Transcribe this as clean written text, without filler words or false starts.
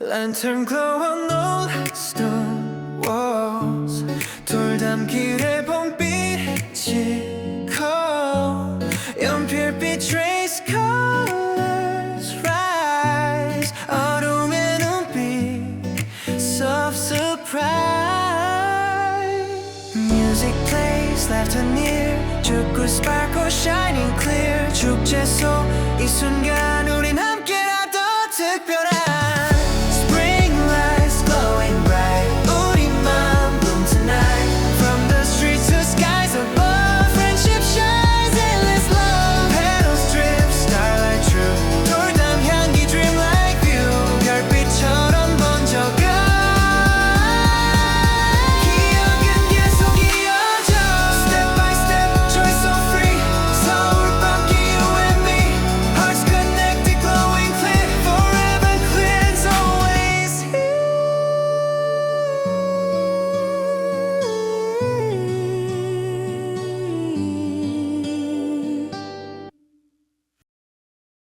Lantern glow on old stone walls. 돌담길에 봄빛이 커. 연필빛 trace colors rise. 어둠의 눈빛 soft surprise. Music plays, laughter near. 죽고 sparkle shining clear. 축제 속 이 순간 우린 함께라도 특별한